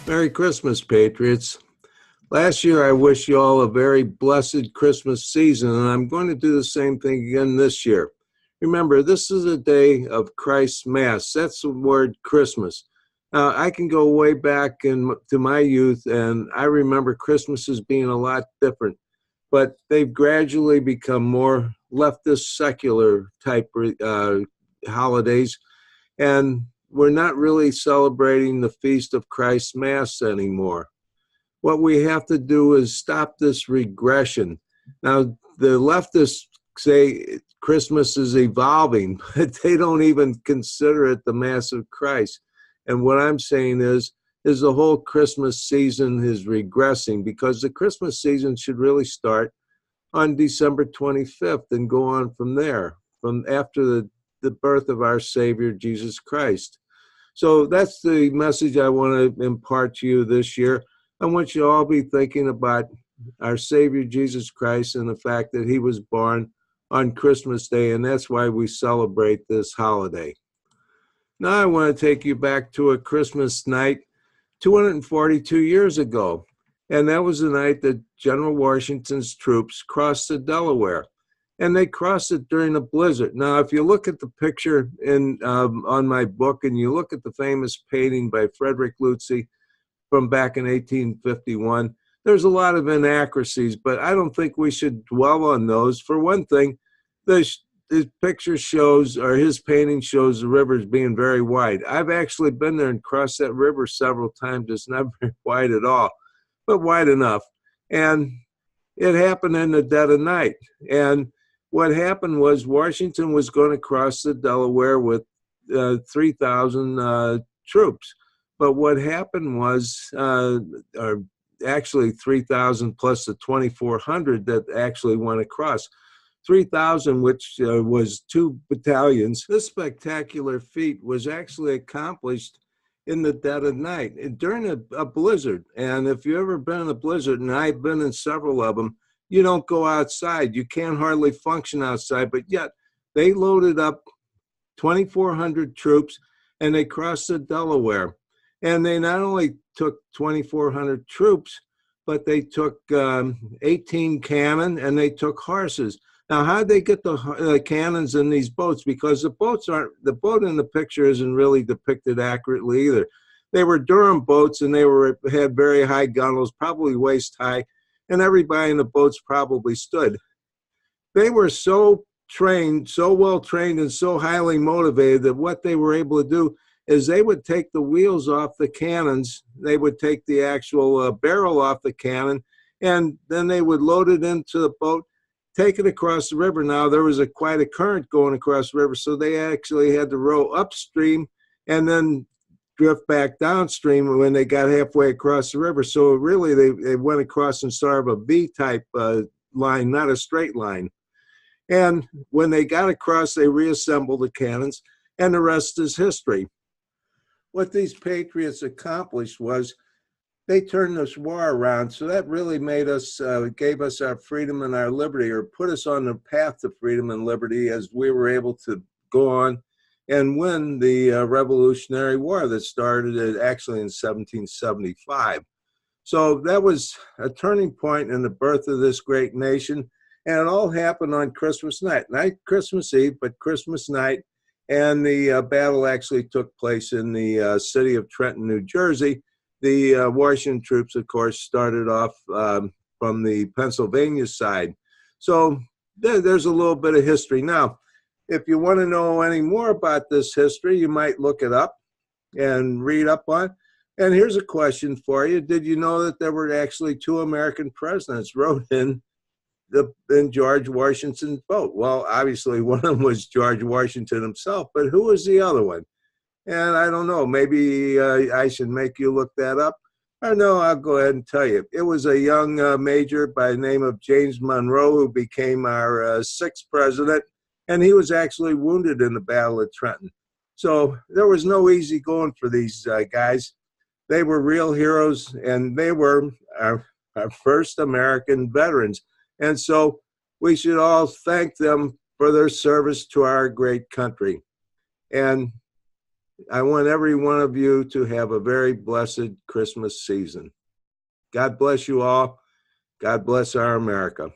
Merry Christmas, Patriots. Last year, I wish you all a very blessed Christmas season, and I'm going to do the same thing again this year. Remember, this is a day of Christ's Mass. That's the word Christmas. Now, I can go way back to my youth, and I remember Christmas as being a lot different, but they've gradually become more leftist, secular type holidays, and we're not really celebrating the Feast of Christ's Mass anymore. What we have to do is stop this regression. Now, the leftists say Christmas is evolving, but they don't even consider it the Mass of Christ. And what I'm saying is the whole Christmas season is regressing, because the Christmas season should really start on December 25th and go on from there, from after the birth of our Savior, Jesus Christ. So that's the message I want to impart to you this year. I want you to all be thinking about our Savior, Jesus Christ, and the fact that he was born on Christmas Day, and that's why we celebrate this holiday. Now I want to take you back to a Christmas night 242 years ago, and that was the night that General Washington's troops crossed the Delaware, and they crossed it during a blizzard. Now, if you look at the picture on my book, and you look at the famous painting by Frederick Leutze from back in 1851, there's a lot of inaccuracies, but I don't think we should dwell on those. For one thing, his picture shows, or his painting shows, the rivers being very wide. I've actually been there and crossed that river several times. It's not very wide at all, but wide enough. And it happened in the dead of night. And what happened was Washington was going to cross the Delaware with 3,000 troops. But what happened was, or actually 3,000 plus the 2,400 that actually went across. 3,000, which was 2 battalions. This spectacular feat was actually accomplished in the dead of night during a blizzard. And if you've ever been in a blizzard, and I've been in several of them, you don't go outside. You can't hardly function outside, but yet they loaded up 2,400 troops and they crossed the Delaware. And they not only took 2,400 troops, but they took 18 cannon and they took horses. Now, how'd they get the cannons in these boats? Because the boat in the picture isn't really depicted accurately either. They were Durham boats, and they had very high gunwales, probably waist high, and everybody in the boats probably stood. They were so trained, so well trained, and so highly motivated that what they were able to do is they would take the wheels off the cannons, they would take the actual barrel off the cannon, and then they would load it into the boat, take it across the river. Now, there was quite a current going across the river, so they actually had to row upstream and then drift back downstream when they got halfway across the river. So really, they went across in sort of a V-type line, not a straight line. And when they got across, they reassembled the cannons, and the rest is history. What these patriots accomplished was they turned this war around. So that really made us, gave us our freedom and our liberty, or put us on the path to freedom and liberty, as we were able to go on and win the Revolutionary War that started actually in 1775. So that was a turning point in the birth of this great nation. And it all happened on Christmas night. Not Christmas Eve, but Christmas night. And the battle actually took place in the city of Trenton, New Jersey. The Washington troops, of course, started off from the Pennsylvania side. So there's a little bit of history. Now, if you want to know any more about this history, you might look it up and read up on it. And here's a question for you. Did you know that there were actually 2 American presidents wrote in George Washington's boat? Well, obviously, one of them was George Washington himself, but who was the other one? And I don't know, maybe I should make you look that up. Or no, I'll go ahead and tell you. It was a young major by the name of James Monroe, who became our 6th president, and he was actually wounded in the Battle of Trenton. So there was no easy going for these guys. They were real heroes, and they were our first American veterans. And so we should all thank them for their service to our great country. And I want every one of you to have a very blessed Christmas season. God bless you all. God bless our America.